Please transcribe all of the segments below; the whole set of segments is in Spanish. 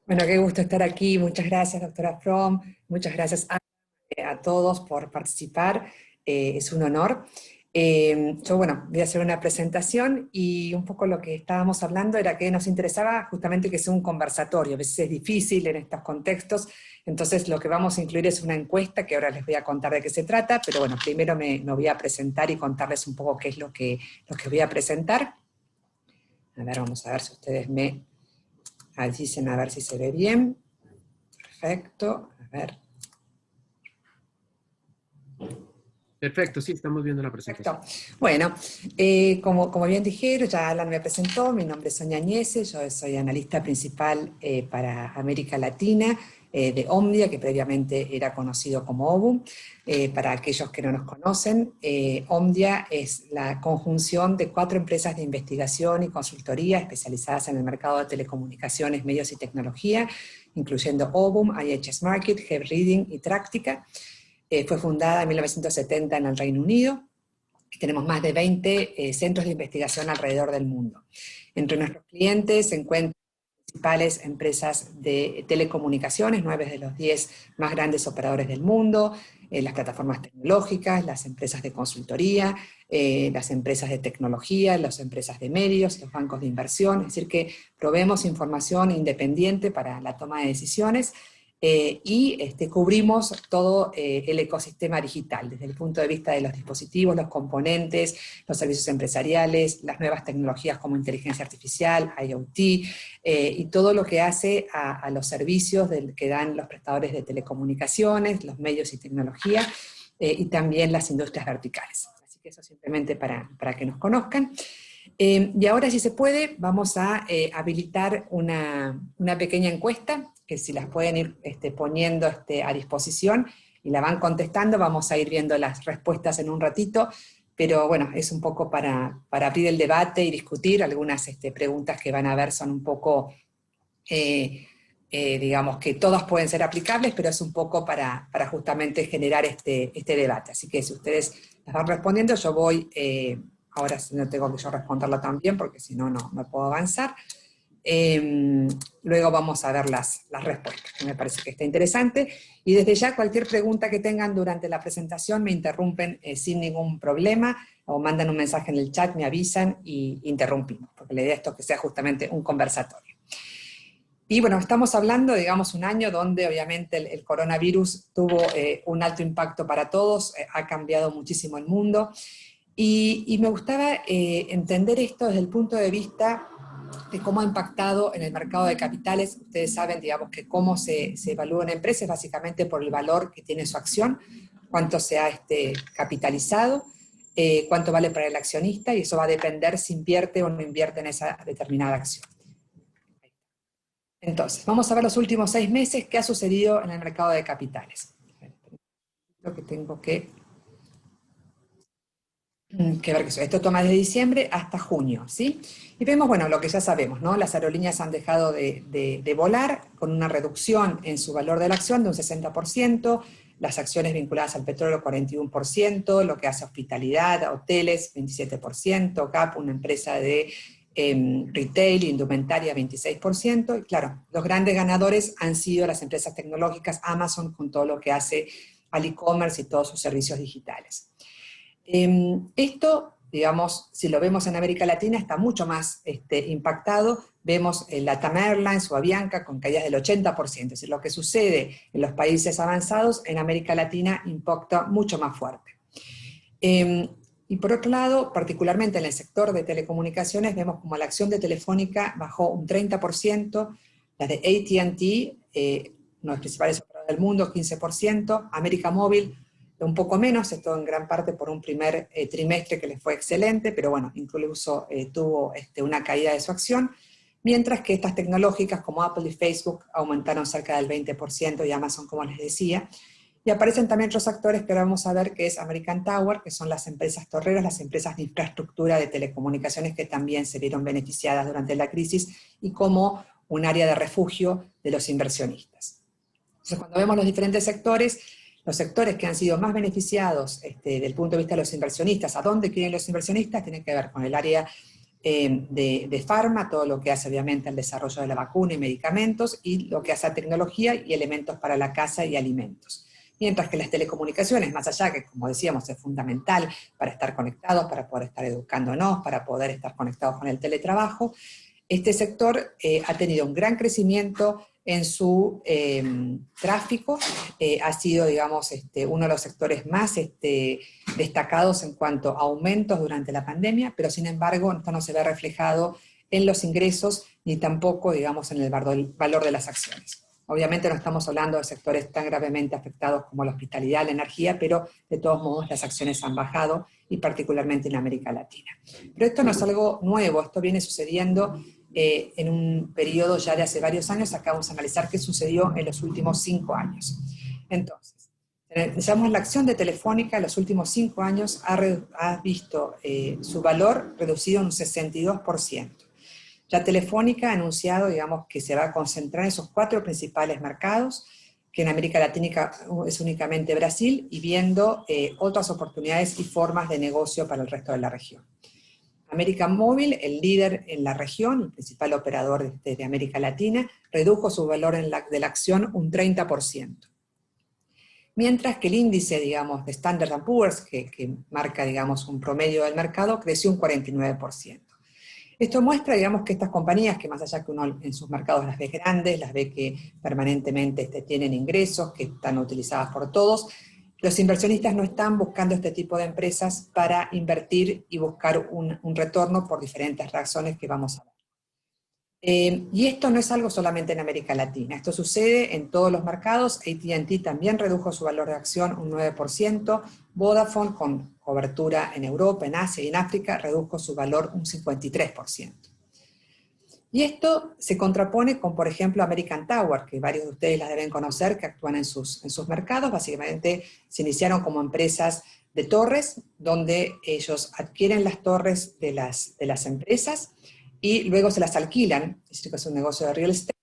Bueno, qué gusto estar aquí. Muchas gracias, doctora Fromm. Muchas gracias a todos por participar. Es un honor. Yo, bueno, voy a hacer una presentación y un poco lo que estábamos hablando era que nos interesaba justamente que sea un conversatorio. A veces es difícil en estos contextos, entonces lo que vamos a incluir es una encuesta que ahora les voy a contar de qué se trata, pero bueno, primero me voy a presentar y contarles un poco qué es lo que voy a presentar. A ver, vamos a ver si ustedes me dicen a ver si se ve bien. Perfecto, a ver. Perfecto, sí, estamos viendo la presentación. Perfecto. Bueno, como bien dijeron, ya Alan me presentó, mi nombre es Sonia Agnese, yo soy analista principal para América Latina de Omdia, que previamente era conocido como OBU. Para aquellos que no nos conocen, Omdia es la conjunción de 4 empresas de investigación y consultoría especializadas en el mercado de telecomunicaciones, medios y tecnología, incluyendo OBUM, IHS Markit, Heb Reading y Tractica. Fue fundada en 1970 en el Reino Unido. Tenemos más de 20 centros de investigación alrededor del mundo. Entre nuestros clientes se encuentran principales empresas de telecomunicaciones, 9 de los 10 más grandes operadores del mundo, las plataformas tecnológicas, las empresas de consultoría, las empresas de tecnología, las empresas de medios, los bancos de inversión, es decir que proveemos información independiente para la toma de decisiones y cubrimos todo el ecosistema digital, desde el punto de vista de los dispositivos, los componentes, los servicios empresariales, las nuevas tecnologías como inteligencia artificial, IoT, y todo lo que hace a los servicios que dan los prestadores de telecomunicaciones, los medios y tecnología, y también las industrias verticales. Así que eso simplemente para que nos conozcan. Y ahora, si se puede, vamos a habilitar una pequeña encuesta, que si las pueden ir poniendo a disposición y la van contestando, vamos a ir viendo las respuestas en un ratito, pero bueno, es un poco para abrir el debate y discutir. Algunas preguntas que van a ver son un poco, digamos que todas pueden ser aplicables, pero es un poco para justamente generar este debate. Así que si ustedes las van respondiendo, yo voy... ahora no tengo que yo responderla también, porque si no, no puedo avanzar. Luego vamos a ver las respuestas, que me parece que está interesante. Y desde ya, cualquier pregunta que tengan durante la presentación, me interrumpen sin ningún problema, o mandan un mensaje en el chat, me avisan y interrumpimos, porque la idea es que sea justamente un conversatorio. Y bueno, estamos hablando, digamos, un año donde obviamente el coronavirus tuvo un alto impacto para todos, ha cambiado muchísimo el mundo, y me gustaba entender esto desde el punto de vista de cómo ha impactado en el mercado de capitales. Ustedes saben, digamos, que cómo se evalúa una empresa es básicamente por el valor que tiene su acción, cuánto se ha capitalizado, cuánto vale para el accionista, y eso va a depender si invierte o no invierte en esa determinada acción. Entonces, vamos a ver los últimos 6 meses, qué ha sucedido en el mercado de capitales. Lo que tengo que ver que esto toma desde diciembre hasta junio, ¿sí? Y vemos, bueno, lo que ya sabemos, ¿no? Las aerolíneas han dejado de volar con una reducción en su valor de la acción de un 60%, las acciones vinculadas al petróleo 41%, lo que hace hospitalidad, hoteles 27%, CAP, una empresa de retail, indumentaria 26%, y claro, los grandes ganadores han sido las empresas tecnológicas, Amazon con todo lo que hace al e-commerce y todos sus servicios digitales. Esto, digamos, si lo vemos en América Latina, está mucho más impactado. Vemos LATAM Airlines o Avianca con caídas del 80%. Es decir, lo que sucede en los países avanzados, en América Latina impacta mucho más fuerte. Y por otro lado, particularmente en el sector de telecomunicaciones, vemos como la acción de Telefónica bajó un 30%, la de AT&T, uno de los principales operadores del mundo, 15%, América Móvil, un poco menos, esto en gran parte por un primer trimestre que les fue excelente, pero bueno, incluso tuvo una caída de su acción, mientras que estas tecnológicas como Apple y Facebook aumentaron cerca del 20% y Amazon, como les decía. Y aparecen también otros actores que ahora vamos a ver, que es American Tower, que son las empresas torreras, las empresas de infraestructura de telecomunicaciones que también se vieron beneficiadas durante la crisis y como un área de refugio de los inversionistas. Entonces, cuando vemos los diferentes sectores, los sectores que han sido más beneficiados desde el punto de vista de los inversionistas, ¿a dónde quieren los inversionistas? Tienen que ver con el área de farma, todo lo que hace obviamente al desarrollo de la vacuna y medicamentos, y lo que hace a tecnología y elementos para la casa y alimentos. Mientras que las telecomunicaciones, más allá que, como decíamos, es fundamental para estar conectados, para poder estar educándonos, para poder estar conectados con el teletrabajo, este sector ha tenido un gran crecimiento en su tráfico, ha sido, digamos, uno de los sectores más destacados en cuanto a aumentos durante la pandemia, pero sin embargo esto no se ve reflejado en los ingresos ni tampoco, digamos, en el valor de las acciones. Obviamente no estamos hablando de sectores tan gravemente afectados como la hospitalidad, la energía, pero de todos modos las acciones han bajado, y particularmente en América Latina. Pero esto no es algo nuevo, esto viene sucediendo en un periodo ya de hace varios años. Acá vamos a analizar qué sucedió en los últimos 5 años. Entonces, analizamos la acción de Telefónica en los últimos 5 años, ha visto su valor reducido en un 62%. Ya Telefónica ha anunciado, digamos, que se va a concentrar en esos 4 principales mercados, que en América Latina es únicamente Brasil, y viendo otras oportunidades y formas de negocio para el resto de la región. América Móvil, el líder en la región, el principal operador de América Latina, redujo su valor de la acción un 30%. Mientras que el índice, digamos, de Standard & Poor's, que marca, digamos, un promedio del mercado, creció un 49%. Esto muestra, digamos, que estas compañías, que más allá que uno en sus mercados las ve grandes, las ve que permanentemente tienen ingresos, que están utilizadas por todos, los inversionistas no están buscando este tipo de empresas para invertir y buscar un retorno por diferentes razones que vamos a ver. Y esto no es algo solamente en América Latina, esto sucede en todos los mercados. AT&T también redujo su valor de acción un 9%, Vodafone, con cobertura en Europa, en Asia y en África, redujo su valor un 53%. Y esto se contrapone con, por ejemplo, American Tower, que varios de ustedes las deben conocer, que actúan en sus mercados. Básicamente se iniciaron como empresas de torres, donde ellos adquieren las torres de las empresas y luego se las alquilan, es decir, que es un negocio de real estate.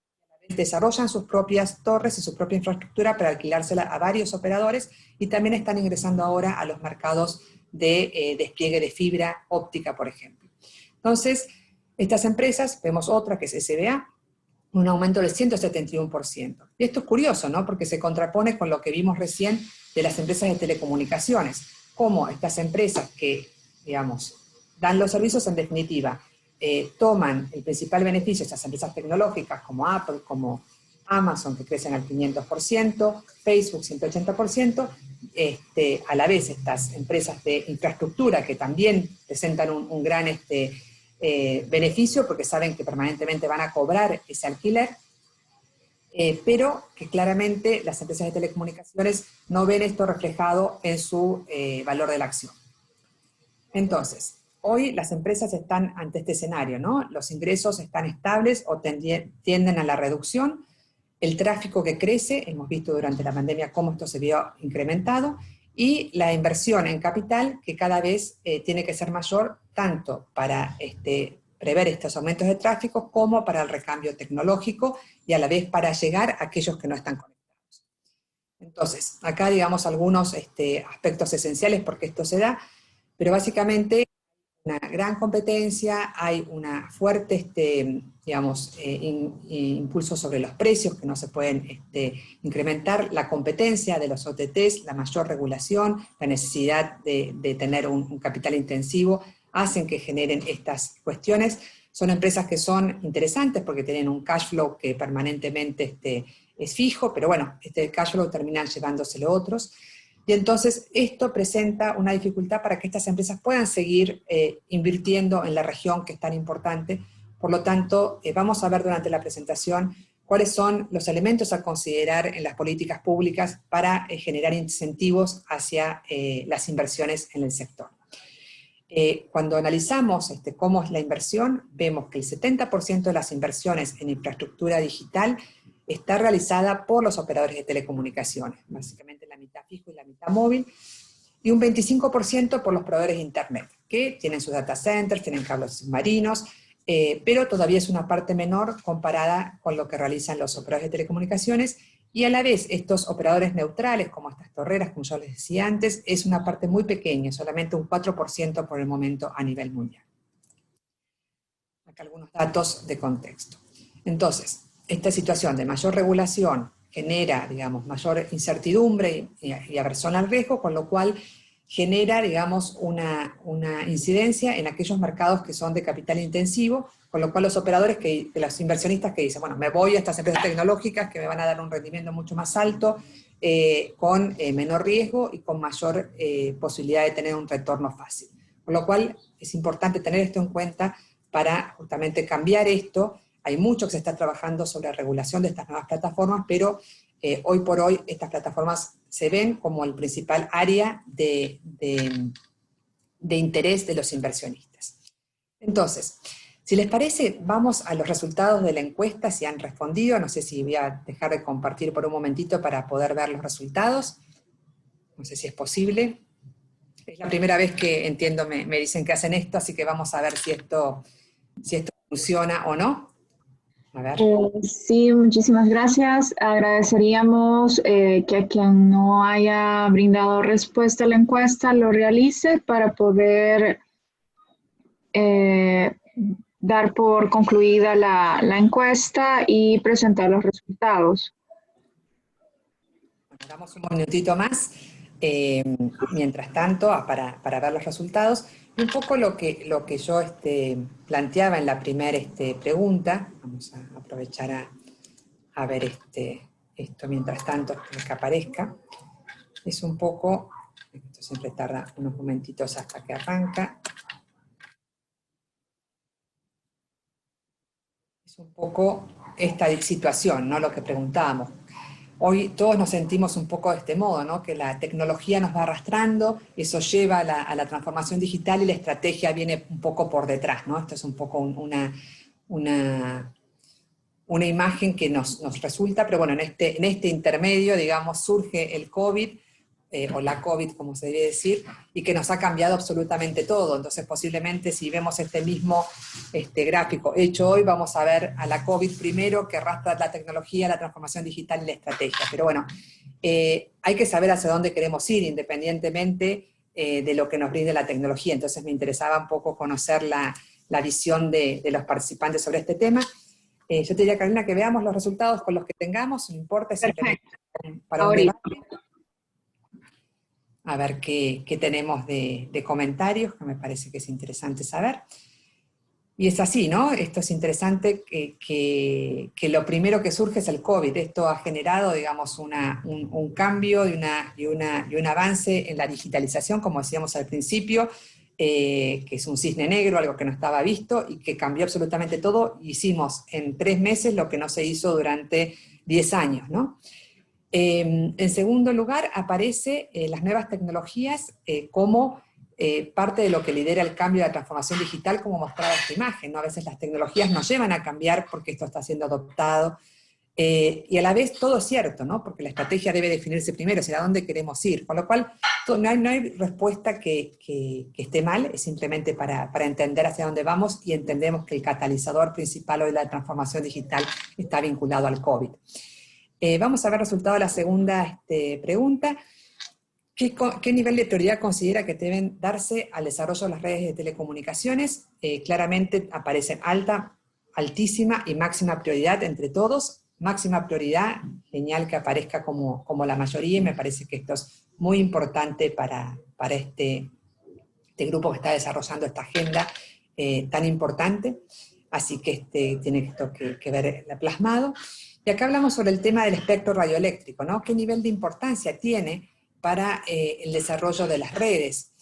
Desarrollan sus propias torres y su propia infraestructura para alquilársela a varios operadores, y también están ingresando ahora a los mercados de despliegue de fibra óptica, por ejemplo. Entonces, estas empresas, vemos otra que es SBA, un aumento del 171%. Y esto es curioso, ¿no? Porque se contrapone con lo que vimos recién de las empresas de telecomunicaciones, como estas empresas que, digamos, dan los servicios, en definitiva, toman el principal beneficio, estas empresas tecnológicas como Apple, como Amazon, que crecen al 500%, Facebook 180%, a la vez estas empresas de infraestructura que también presentan un gran beneficio, porque saben que permanentemente van a cobrar ese alquiler, pero que claramente las empresas de telecomunicaciones no ven esto reflejado en su valor de la acción. Entonces, hoy las empresas están ante este escenario, ¿no? Los ingresos están estables o tienden a la reducción, el tráfico que crece, hemos visto durante la pandemia cómo esto se vio incrementado, y la inversión en capital, que cada vez tiene que ser mayor, tanto para prever estos aumentos de tráfico como para el recambio tecnológico, y a la vez para llegar a aquellos que no están conectados. Entonces, acá digamos algunos aspectos esenciales porque esto se da, pero básicamente una gran competencia, hay una fuerte, digamos, impulso sobre los precios que no se pueden incrementar, la competencia de los OTTs, la mayor regulación, la necesidad de tener un capital intensivo, hacen que generen estas cuestiones. Son empresas que son interesantes porque tienen un cash flow que permanentemente es fijo, pero bueno, este cash flow terminan llevándoselo otros. Y entonces esto presenta una dificultad para que estas empresas puedan seguir invirtiendo en la región, que es tan importante. Por lo tanto, vamos a ver durante la presentación cuáles son los elementos a considerar en las políticas públicas para generar incentivos hacia las inversiones en el sector. Cuando analizamos cómo es la inversión, vemos que el 70% de las inversiones en infraestructura digital está realizada por los operadores de telecomunicaciones, básicamente la mitad fijo y la mitad móvil, y un 25% por los proveedores de Internet, que tienen sus data centers, tienen cables submarinos, pero todavía es una parte menor comparada con lo que realizan los operadores de telecomunicaciones, y a la vez estos operadores neutrales, como estas torreras, como yo les decía antes, es una parte muy pequeña, solamente un 4% por el momento a nivel mundial. Acá algunos datos de contexto. Entonces, esta situación de mayor regulación genera, digamos, mayor incertidumbre y aversión al riesgo, con lo cual genera, digamos, una incidencia en aquellos mercados que son de capital intensivo, con lo cual los operadores, los inversionistas que dicen, bueno, me voy a estas empresas tecnológicas que me van a dar un rendimiento mucho más alto, con menor riesgo y con mayor posibilidad de tener un retorno fácil. Con lo cual es importante tener esto en cuenta para justamente cambiar esto. Hay mucho que se está trabajando sobre la regulación de estas nuevas plataformas, pero hoy por hoy estas plataformas se ven como el principal área de interés de los inversionistas. Entonces, si les parece, vamos a los resultados de la encuesta, si han respondido. No sé si voy a dejar de compartir por un momentito para poder ver los resultados. No sé si es posible. Es la primera vez que, entiendo, me dicen que hacen esto, así que vamos a ver si esto funciona o no. A ver. Sí, muchísimas gracias. Agradeceríamos que a quien no haya brindado respuesta a la encuesta lo realice para poder dar por concluida la encuesta y presentar los resultados. Bueno, damos un minutito más, mientras tanto, para ver los resultados. Y un poco lo que yo planteaba en la primera pregunta, vamos a aprovechar a ver esto mientras tanto que aparezca, es un poco, esto siempre tarda unos momentitos hasta que arranca, es un poco esta situación, ¿no? Lo que preguntábamos. Hoy todos nos sentimos un poco de este modo, ¿no? Que la tecnología nos va arrastrando, eso lleva a la transformación digital y la estrategia viene un poco por detrás, ¿no? Esto es un poco una imagen que nos resulta, pero bueno, en este intermedio, digamos, surge el COVID, o la COVID, como se debe decir, y que nos ha cambiado absolutamente todo. Entonces, posiblemente, si vemos este mismo gráfico hecho hoy, vamos a ver a la COVID primero, que arrastra la tecnología, la transformación digital y la estrategia. Pero bueno, hay que saber hacia dónde queremos ir, independientemente de lo que nos brinde la tecnología. Entonces, me interesaba un poco conocer la visión de los participantes sobre este tema. Yo te diría, Carolina, que veamos los resultados con los que tengamos, no importa, simplemente para un debate. A ver qué tenemos de comentarios, que me parece que es interesante saber. Y es así, ¿no? Esto es interesante, que lo primero que surge es el COVID. Esto ha generado, digamos, un cambio y un avance en la digitalización, como decíamos al principio, que es un cisne negro, algo que no estaba visto y que cambió absolutamente todo. Hicimos en 3 meses lo que no se hizo durante 10 años, ¿no? En segundo lugar, aparece las nuevas tecnologías como parte de lo que lidera el cambio de la transformación digital, como mostraba esta imagen, ¿no? A veces las tecnologías nos llevan a cambiar porque esto está siendo adoptado, y a la vez todo es cierto, ¿no? Porque la estrategia debe definirse primero, hacia dónde queremos ir, con lo cual no hay respuesta que esté mal, es simplemente para entender hacia dónde vamos, y entendemos que el catalizador principal hoy de la transformación digital está vinculado al COVID. Vamos a ver el resultado de la segunda pregunta. ¿Qué nivel de prioridad considera que deben darse al desarrollo de las redes de telecomunicaciones? Claramente aparecen alta, altísima y máxima prioridad entre todos. Máxima prioridad, genial que aparezca como la mayoría, y me parece que esto es muy importante para este grupo que está desarrollando esta agenda tan importante. Así que tiene esto que ver plasmado. Y acá hablamos sobre el tema del espectro radioeléctrico, ¿no? ¿Qué nivel de importancia tiene para el desarrollo de las redes?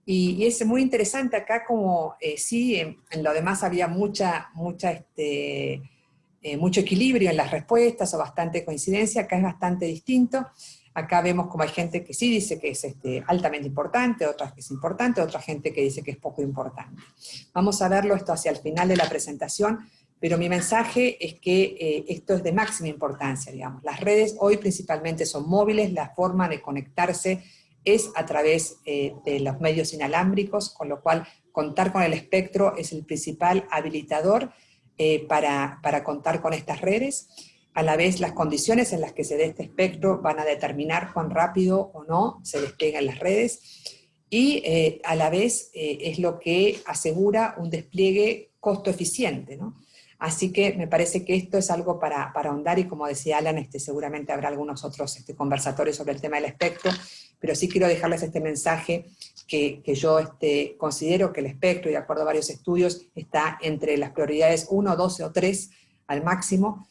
Y es muy interesante acá, como sí, en lo demás había mucho equilibrio en las respuestas, o bastante coincidencia. Acá es bastante distinto. Acá vemos como hay gente que sí dice que es altamente importante, otras que es importante, otra gente que dice que es poco importante. Vamos a verlo esto hacia el final de la presentación, pero mi mensaje es que esto es de máxima importancia, digamos. Las redes hoy principalmente son móviles, la forma de conectarse es a través de los medios inalámbricos, con lo cual contar con el espectro es el principal habilitador para contar con estas redes. A la vez, las condiciones en las que se dé este espectro van a determinar cuán rápido o no se despliegan las redes. y a la vez es lo que asegura un despliegue costo eficiente, ¿no? Así que me parece que esto es algo para ahondar, y como decía Alan, seguramente habrá algunos otros conversatorios sobre el tema del espectro, pero sí quiero dejarles este mensaje que yo considero que el espectro, y de acuerdo a varios estudios, está entre las prioridades 1, 12 o 3 al máximo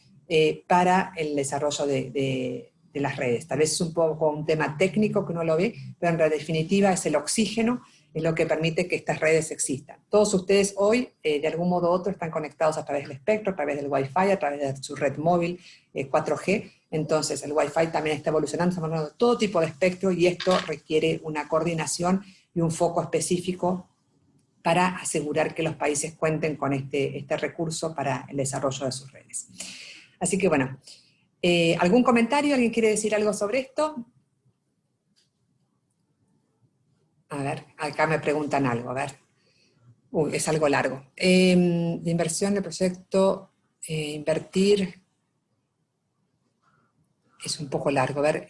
para el desarrollo de las redes. Tal vez es un poco un tema técnico que uno lo ve, pero en definitiva es el oxígeno, es lo que permite que estas redes existan. Todos ustedes hoy, de algún modo u otro, están conectados a través del espectro, a través del Wi-Fi, a través de su red móvil 4G, entonces el Wi-Fi también está evolucionando, estamos hablando de todo tipo de espectro, y esto requiere una coordinación y un foco específico para asegurar que los países cuenten con este recurso para el desarrollo de sus redes. Así que bueno, ¿algún comentario? ¿Alguien quiere decir algo sobre esto? A ver, acá me preguntan algo, a ver. Uy, es algo largo. De inversión de proyecto, invertir, es un poco largo. A ver,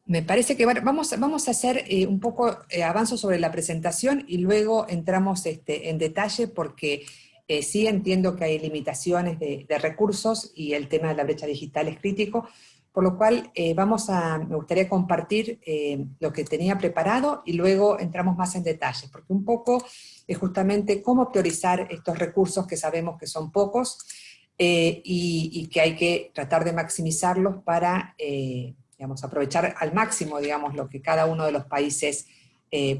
me parece que vamos a hacer un poco avanzo sobre la presentación y luego entramos en detalle, porque sí entiendo que hay limitaciones de recursos y el tema de la brecha digital es crítico, por lo cual me gustaría compartir lo que tenía preparado y luego entramos más en detalle, porque un poco es justamente cómo priorizar estos recursos que sabemos que son pocos y que hay que tratar de maximizarlos para digamos, aprovechar al máximo, digamos, lo que cada uno de los países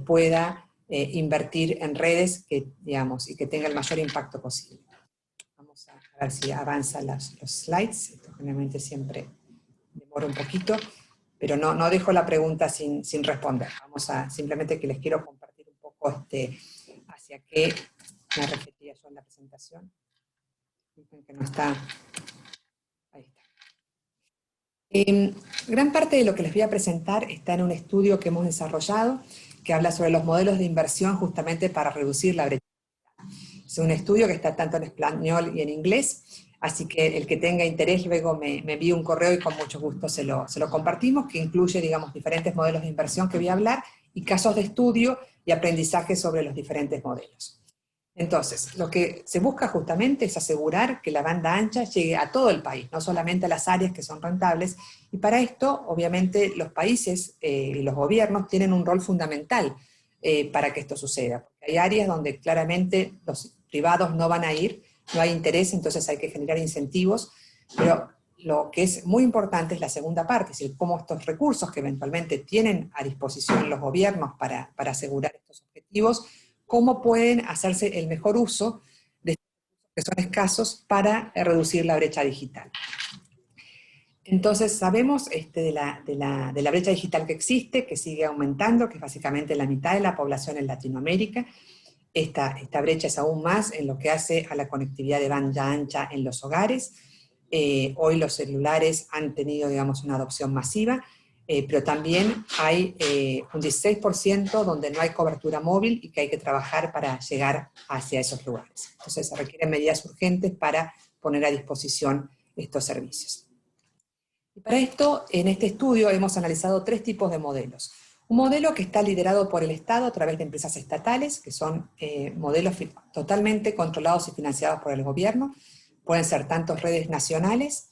pueda invertir en redes digamos, y que tenga el mayor impacto posible. Vamos a ver si avanzan los slides. Esto generalmente siempre demora un poquito, pero no dejo la pregunta sin responder. Simplemente que les quiero compartir un poco hacia qué me refería yo en la presentación. Dicen que no está. Ahí está. Gran parte de lo que les voy a presentar está en un estudio que hemos desarrollado que habla sobre los modelos de inversión justamente para reducir la brecha. Es un estudio que está tanto en español y en inglés, así que el que tenga interés luego me envíe un correo y con mucho gusto se lo compartimos, que incluye, digamos, diferentes modelos de inversión que voy a hablar y casos de estudio y aprendizaje sobre los diferentes modelos. Entonces, lo que se busca justamente es asegurar que la banda ancha llegue a todo el país, no solamente a las áreas que son rentables, y para esto, obviamente, los países y los gobiernos tienen un rol fundamental para que esto suceda, porque hay áreas donde claramente los privados no van a ir, no hay interés, entonces hay que generar incentivos, pero lo que es muy importante es la segunda parte, es decir, cómo estos recursos que eventualmente tienen a disposición los gobiernos para asegurar estos objetivos, cómo pueden hacerse el mejor uso de estos recursos que son escasos para reducir la brecha digital. Entonces sabemos de la brecha digital que existe, que sigue aumentando, que es básicamente la mitad de la población en Latinoamérica. Esta brecha es aún más en lo que hace a la conectividad de banda ancha en los hogares. Hoy los celulares han tenido, digamos, una adopción masiva, pero también hay un 16% donde no hay cobertura móvil y que hay que trabajar para llegar hacia esos lugares. Entonces se requieren medidas urgentes para poner a disposición estos servicios. Y para esto, en este estudio hemos analizado 3 tipos de modelos. Un modelo que está liderado por el Estado a través de empresas estatales, que son modelos totalmente controlados y financiados por el gobierno. Pueden ser tanto redes nacionales,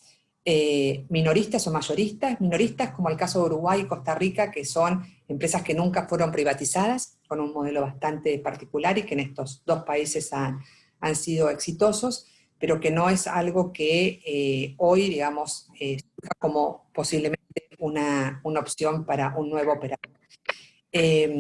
minoristas o mayoristas, minoristas como el caso de Uruguay y Costa Rica, que son empresas que nunca fueron privatizadas, con un modelo bastante particular y que en estos 2 países han sido exitosos, pero que no es algo que hoy, digamos, surja como posiblemente una opción para un nuevo operador.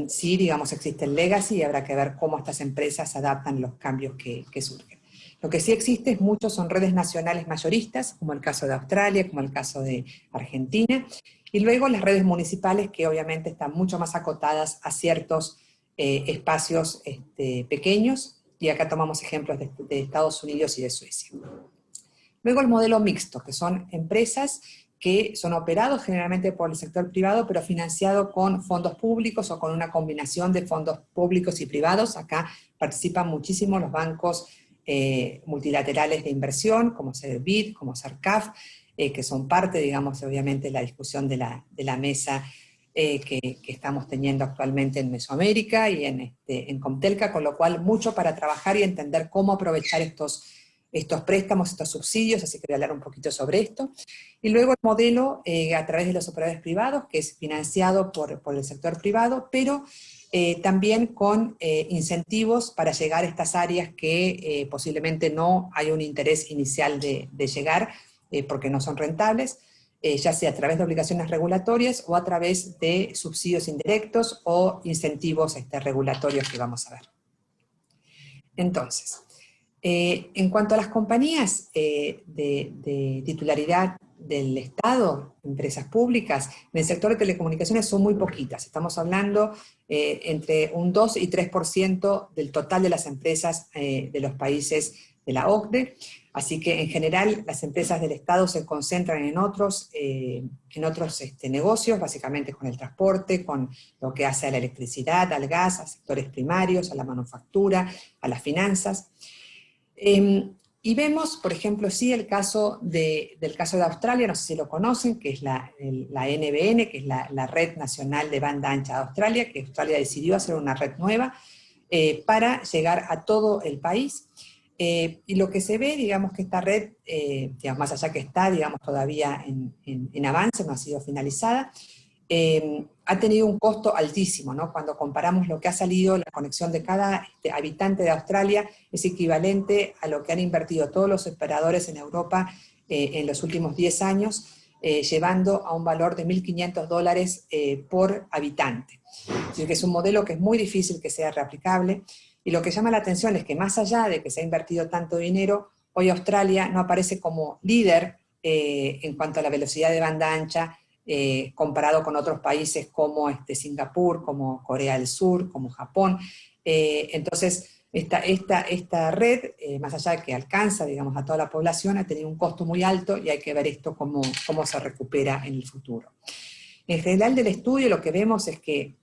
Sí, digamos, existe el legacy y habrá que ver cómo estas empresas adaptan a los cambios que surgen. Lo que sí existe son redes nacionales mayoristas, como el caso de Australia, como el caso de Argentina, y luego las redes municipales que obviamente están mucho más acotadas a ciertos espacios pequeños, y acá tomamos ejemplos de Estados Unidos y de Suecia. Luego el modelo mixto, que son empresas que son operados generalmente por el sector privado, pero financiado con fondos públicos o con una combinación de fondos públicos y privados. Acá participan muchísimo los bancos multilaterales de inversión, como ser el BID, como ser CAF, que son parte, digamos, obviamente, de la discusión de la mesa que estamos teniendo actualmente en Mesoamérica y en Comtelca, con lo cual mucho para trabajar y entender cómo aprovechar estos préstamos, estos subsidios, así que voy a hablar un poquito sobre esto. Y luego el modelo a través de los operadores privados, que es financiado por el sector privado, pero también con incentivos para llegar a estas áreas que posiblemente no hay un interés inicial de llegar, porque no son rentables, ya sea a través de obligaciones regulatorias o a través de subsidios indirectos o incentivos regulatorios que vamos a ver. Entonces, en cuanto a las compañías de titularidad del Estado, empresas públicas, en el sector de telecomunicaciones son muy poquitas. Estamos hablando entre un 2 y 3% del total de las empresas de los países de la OCDE. Así que en general las empresas del Estado se concentran en otros negocios, básicamente con el transporte, con lo que hace a la electricidad, al gas, a sectores primarios, a la manufactura, a las finanzas. Y vemos, por ejemplo, sí del caso de Australia, no sé si lo conocen, que es la NBN, que es la Red Nacional de Banda Ancha de Australia, que Australia decidió hacer una red nueva para llegar a todo el país. Y lo que se ve, digamos que esta red, digamos, más allá que está, digamos, todavía en avance, no ha sido finalizada, ha tenido un costo altísimo, ¿no? Cuando comparamos lo que ha salido, la conexión de cada habitante de Australia es equivalente a lo que han invertido todos los operadores en Europa en los últimos 10 años, llevando a un valor de $1.500 por habitante. Así que es un modelo que es muy difícil que sea reaplicable. Y lo que llama la atención es que más allá de que se ha invertido tanto dinero, hoy Australia no aparece como líder en cuanto a la velocidad de banda ancha, comparado con otros países como Singapur, como Corea del Sur, como Japón. Entonces, esta red, más allá de que alcanza, digamos, a toda la población, ha tenido un costo muy alto y hay que ver esto cómo se recupera en el futuro. En general del estudio lo que vemos es que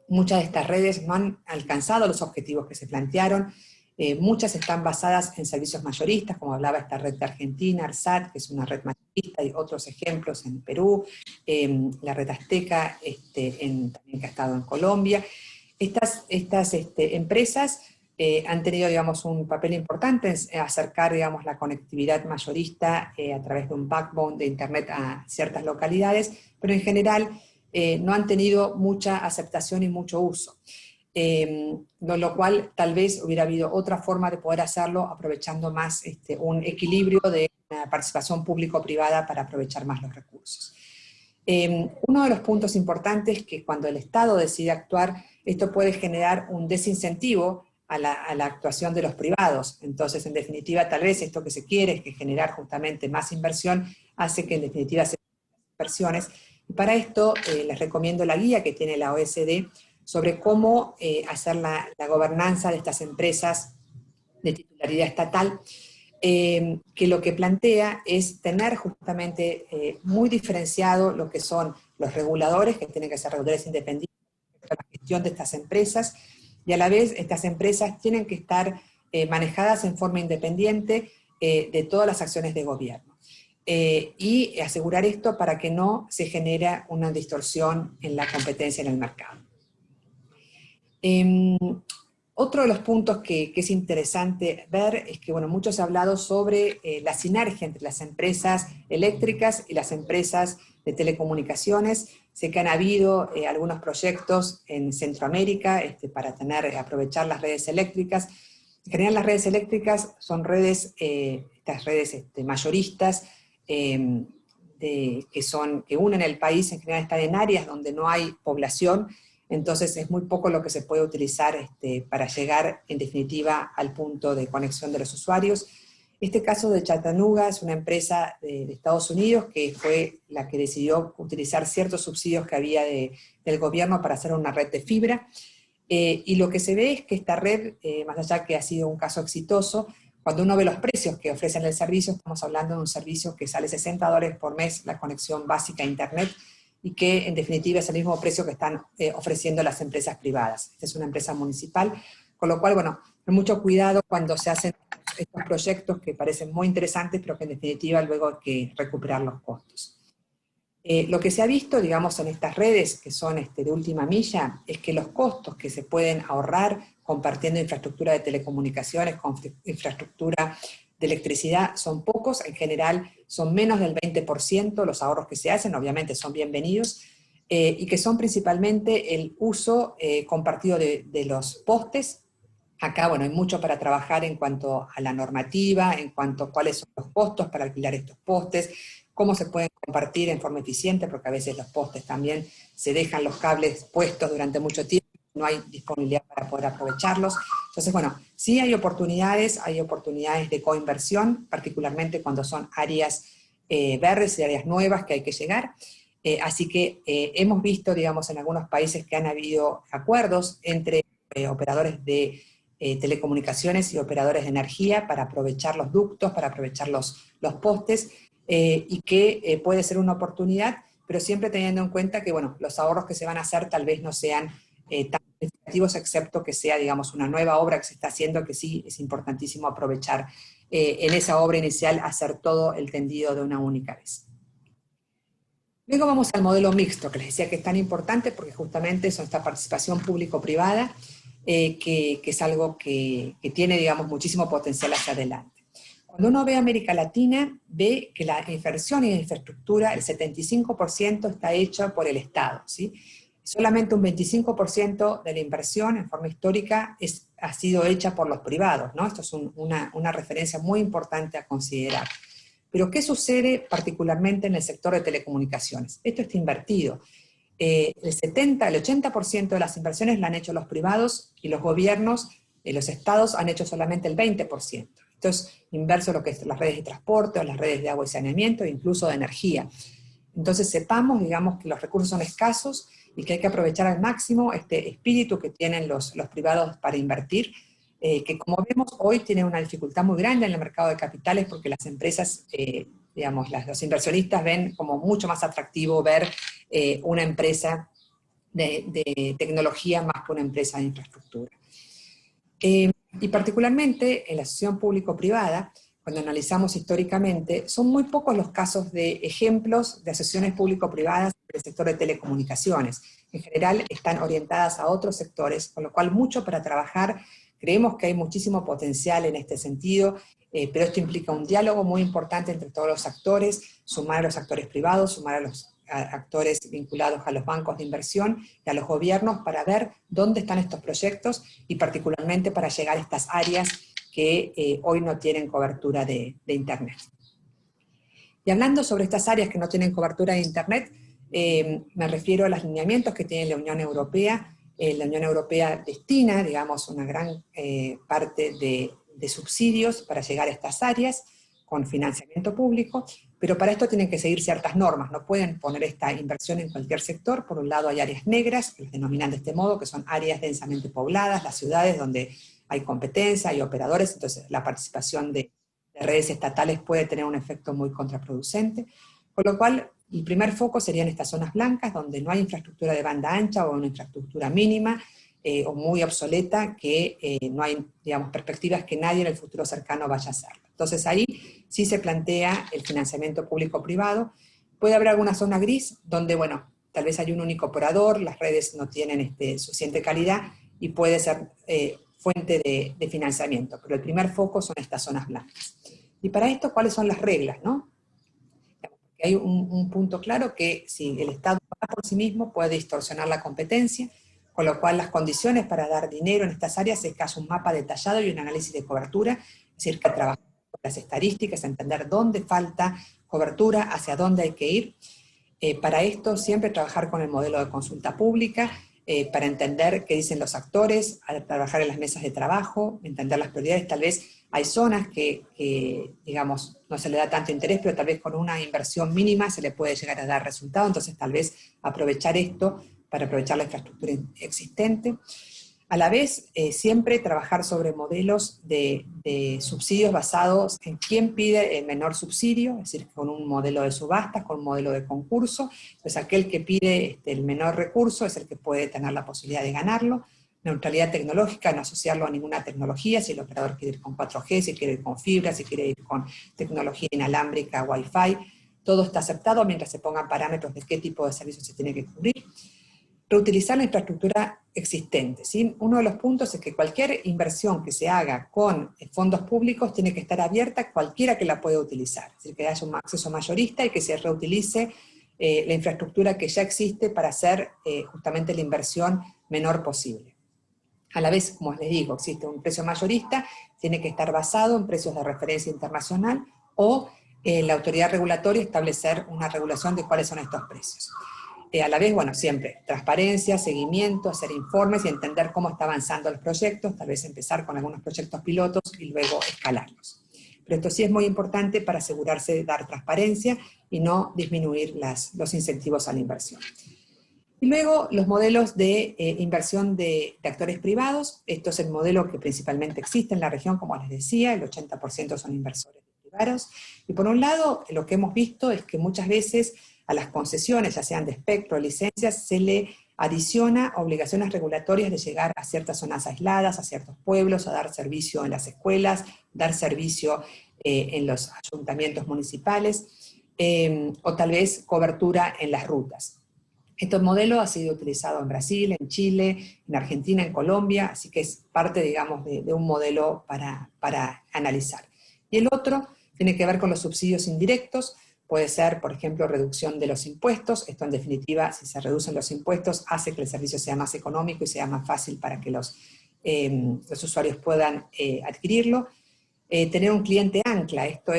muchas de estas redes no han alcanzado los objetivos que se plantearon. Muchas están basadas en servicios mayoristas, como hablaba esta red de Argentina, ARSAT, que es una red mayorista, y otros ejemplos en Perú, la red Azteca, también que ha estado en Colombia. Estas empresas han tenido, digamos, un papel importante en acercar, digamos, la conectividad mayorista a través de un backbone de Internet a ciertas localidades, pero en general no han tenido mucha aceptación y mucho uso. Lo cual tal vez hubiera habido otra forma de poder hacerlo aprovechando más un equilibrio de participación público-privada para aprovechar más los recursos. Uno de los puntos importantes es que cuando el Estado decide actuar, esto puede generar un desincentivo a la actuación de los privados. Entonces, en definitiva, tal vez esto que se quiere es que generar justamente más inversión hace que en definitiva se inversiones. Y para esto les recomiendo la guía que tiene la OECD sobre cómo hacer la gobernanza de estas empresas de titularidad estatal, que lo que plantea es tener justamente muy diferenciado lo que son los reguladores, que tienen que ser reguladores independientes para la gestión de estas empresas, y a la vez estas empresas tienen que estar manejadas en forma independiente de todas las acciones de gobierno. Y asegurar esto para que no se genere una distorsión en la competencia en el mercado. Otro de los puntos que es interesante ver es que, bueno, mucho se ha hablado sobre la sinergia entre las empresas eléctricas y las empresas de telecomunicaciones. Sé que han habido algunos proyectos en Centroamérica para aprovechar las redes eléctricas. En general las redes eléctricas son redes, estas redes mayoristas, que unen el país, en general están en áreas donde no hay población, entonces es muy poco lo que se puede utilizar para llegar en definitiva al punto de conexión de los usuarios. Este caso de Chattanooga es una empresa de Estados Unidos que fue la que decidió utilizar ciertos subsidios que había del gobierno para hacer una red de fibra, y lo que se ve es que esta red, más allá que ha sido un caso exitoso, cuando uno ve los precios que ofrecen el servicio, estamos hablando de un servicio que sale $60 por mes, la conexión básica a Internet, y que en definitiva es el mismo precio que están ofreciendo las empresas privadas. Esta es una empresa municipal, con lo cual, bueno, hay mucho cuidado cuando se hacen estos proyectos que parecen muy interesantes, pero que en definitiva luego hay que recuperar los costos. Lo que se ha visto, digamos, en estas redes que son de última milla, es que los costos que se pueden ahorrar compartiendo infraestructura de telecomunicaciones con infraestructura de electricidad son pocos, en general son menos del 20% los ahorros que se hacen, obviamente son bienvenidos, y que son principalmente el uso compartido de los postes. Acá, bueno, hay mucho para trabajar en cuanto a la normativa, en cuanto a cuáles son los costos para alquilar estos postes, cómo se pueden compartir en forma eficiente, porque a veces los postes también se dejan los cables puestos durante mucho tiempo, no hay disponibilidad para poder aprovecharlos. Entonces, bueno, sí hay oportunidades de coinversión, particularmente cuando son áreas verdes y áreas nuevas que hay que llegar. Así que hemos visto, digamos, en algunos países que han habido acuerdos entre operadores de telecomunicaciones y operadores de energía para aprovechar los ductos, para aprovechar los postes, y que puede ser una oportunidad, pero siempre teniendo en cuenta que, bueno, los ahorros que se van a hacer tal vez no sean tan significativos, excepto que sea, digamos, una nueva obra que se está haciendo, que sí es importantísimo aprovechar en esa obra inicial, hacer todo el tendido de una única vez. Luego vamos al modelo mixto, que les decía que es tan importante porque justamente es esta participación público-privada, que es algo que tiene, digamos, muchísimo potencial hacia adelante. Cuando uno ve América Latina, ve que la inversión en infraestructura, el 75% está hecha por el Estado, ¿sí? Solamente un 25% de la inversión en forma histórica ha sido hecha por los privados, ¿no? Esto es una referencia muy importante a considerar. Pero ¿qué sucede particularmente en el sector de telecomunicaciones? Esto está invertido. El 80% de las inversiones la han hecho los privados y los gobiernos, los estados han hecho solamente el 20%. Esto es inverso a lo que es las redes de transporte, o las redes de agua y saneamiento, e incluso de energía. Entonces sepamos, digamos, que los recursos son escasos y que hay que aprovechar al máximo este espíritu que tienen los privados para invertir, que como vemos hoy tiene una dificultad muy grande en el mercado de capitales porque las empresas, digamos, los inversionistas ven como mucho más atractivo ver una empresa de tecnología más que una empresa de infraestructura. Y particularmente en la asociación público-privada, cuando analizamos históricamente, son muy pocos los casos de ejemplos de asociaciones público-privadas en el sector de telecomunicaciones. En general están orientadas a otros sectores, con lo cual mucho para trabajar. Creemos que hay muchísimo potencial en este sentido, pero esto implica un diálogo muy importante entre todos los actores, sumar a los actores privados, sumar a los actores vinculados a los bancos de inversión y a los gobiernos para ver dónde están estos proyectos y particularmente para llegar a estas áreas que hoy no tienen cobertura de Internet. Y hablando sobre estas áreas que no tienen cobertura de Internet, me refiero a los lineamientos que tiene la Unión Europea. La Unión Europea destina, digamos, una gran parte de subsidios para llegar a estas áreas con financiamiento público, pero para esto tienen que seguir ciertas normas, no pueden poner esta inversión en cualquier sector. Por un lado hay áreas negras, que las denominan de este modo, que son áreas densamente pobladas, las ciudades donde hay competencia, hay operadores, entonces la participación de redes estatales puede tener un efecto muy contraproducente, con lo cual el primer foco serían estas zonas blancas, donde no hay infraestructura de banda ancha o una infraestructura mínima, o muy obsoleta, que no hay, digamos, perspectivas que nadie en el futuro cercano vaya a hacerlo. Entonces ahí sí se plantea el financiamiento público-privado. Puede haber alguna zona gris, donde, bueno, tal vez hay un único operador, las redes no tienen suficiente calidad, y puede ser fuente de financiamiento, pero el primer foco son estas zonas blancas. Y para esto, ¿cuáles son las reglas, no? Hay un punto claro que si el Estado va por sí mismo puede distorsionar la competencia, con lo cual las condiciones para dar dinero en estas áreas es casi un mapa detallado y un análisis de cobertura, es decir, que trabajar con las estadísticas, entender dónde falta cobertura, hacia dónde hay que ir. Para esto siempre trabajar con el modelo de consulta pública, para entender qué dicen los actores, trabajar en las mesas de trabajo, entender las prioridades. Tal vez hay zonas que, digamos, no se le da tanto interés, pero tal vez con una inversión mínima se le puede llegar a dar resultado, entonces tal vez aprovechar esto para aprovechar la infraestructura existente. A la vez, siempre trabajar sobre modelos de subsidios basados en quién pide el menor subsidio, es decir, con un modelo de subastas, con un modelo de concurso. Entonces aquel que pide el menor recurso es el que puede tener la posibilidad de ganarlo. Neutralidad tecnológica, no asociarlo a ninguna tecnología, si el operador quiere ir con 4G, si quiere ir con fibra, si quiere ir con tecnología inalámbrica, Wi-Fi. todo está aceptado mientras se pongan parámetros de qué tipo de servicios se tiene que cubrir. Reutilizar la infraestructura existente, ¿sí? Uno de los puntos es que cualquier inversión que se haga con fondos públicos tiene que estar abierta a cualquiera que la pueda utilizar, es decir, que haya un acceso mayorista y que se reutilice la infraestructura que ya existe para hacer justamente la inversión menor posible. A la vez, como les digo, existe un precio mayorista, tiene que estar basado en precios de referencia internacional o la autoridad regulatoria establecer una regulación de cuáles son estos precios. A la vez, bueno, siempre transparencia, seguimiento, hacer informes y entender cómo está avanzando los proyectos, tal vez empezar con algunos proyectos pilotos y luego escalarlos. Pero esto sí es muy importante para asegurarse de dar transparencia y no disminuir los incentivos a la inversión. Y luego los modelos de inversión de actores privados. Esto es el modelo que principalmente existe en la región, como les decía, el 80% son inversores privados. Y por un lado, lo que hemos visto es que muchas veces a las concesiones, ya sean de espectro o licencias, se le adiciona obligaciones regulatorias de llegar a ciertas zonas aisladas, a ciertos pueblos, a dar servicio en las escuelas, dar servicio en los ayuntamientos municipales, o tal vez cobertura en las rutas. Este modelo ha sido utilizado en Brasil, en Chile, en Argentina, en Colombia, así que es parte, digamos, de un modelo para analizar. Y el otro tiene que ver con los subsidios indirectos. Puede ser, por ejemplo, reducción de los impuestos. Esto, en definitiva, si se reducen los impuestos, hace que el servicio sea más económico y sea más fácil para que los usuarios puedan adquirirlo. Tener un cliente ancla, esto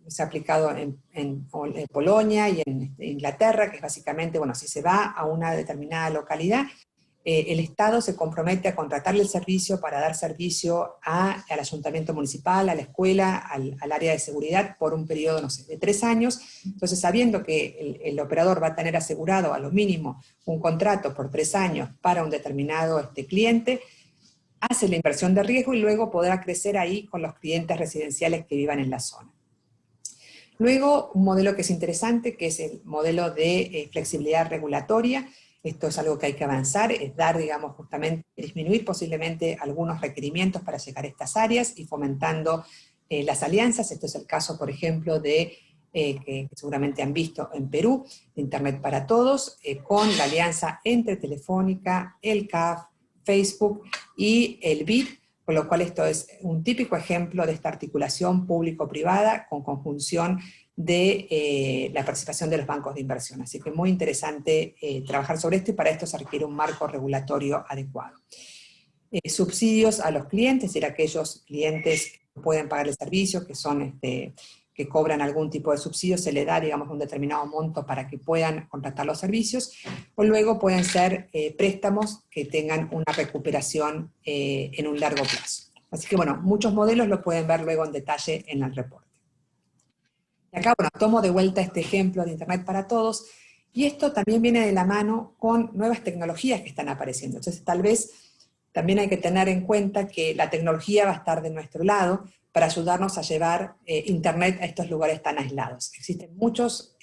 se ha aplicado en Polonia y en Inglaterra, que es básicamente, bueno, si se va a una determinada localidad, el Estado se compromete a contratarle el servicio para dar servicio al ayuntamiento municipal, a la escuela, al área de seguridad por un periodo, no sé, de 3 años. Entonces, sabiendo que el operador va a tener asegurado a lo mínimo un contrato por 3 años para un determinado cliente, hace la inversión de riesgo y luego podrá crecer ahí con los clientes residenciales que vivan en la zona. Luego, un modelo que es interesante, que es el modelo de flexibilidad regulatoria. Esto es algo que hay que avanzar, es dar, digamos, justamente, disminuir posiblemente algunos requerimientos para llegar a estas áreas y fomentando las alianzas. Esto es el caso, por ejemplo, que seguramente han visto en Perú, de Internet para Todos, con la alianza entre Telefónica, el CAF, Facebook y el BID, por lo cual esto es un típico ejemplo de esta articulación público-privada con conjunción de la participación de los bancos de inversión. Así que muy interesante trabajar sobre esto, y para esto se requiere un marco regulatorio adecuado. Subsidios a los clientes, es decir, aquellos clientes que pueden pagar el servicio, que son que cobran algún tipo de subsidio, se le da, digamos, un determinado monto para que puedan contratar los servicios, o luego pueden ser préstamos que tengan una recuperación en un largo plazo. Así que, bueno, muchos modelos lo pueden ver luego en detalle en el reporte. Y acá, bueno, tomo de vuelta este ejemplo de Internet para Todos, y esto también viene de la mano con nuevas tecnologías que están apareciendo. Entonces, tal vez también hay que tener en cuenta que la tecnología va a estar de nuestro lado para ayudarnos a llevar Internet a estos lugares tan aislados. Existen muchas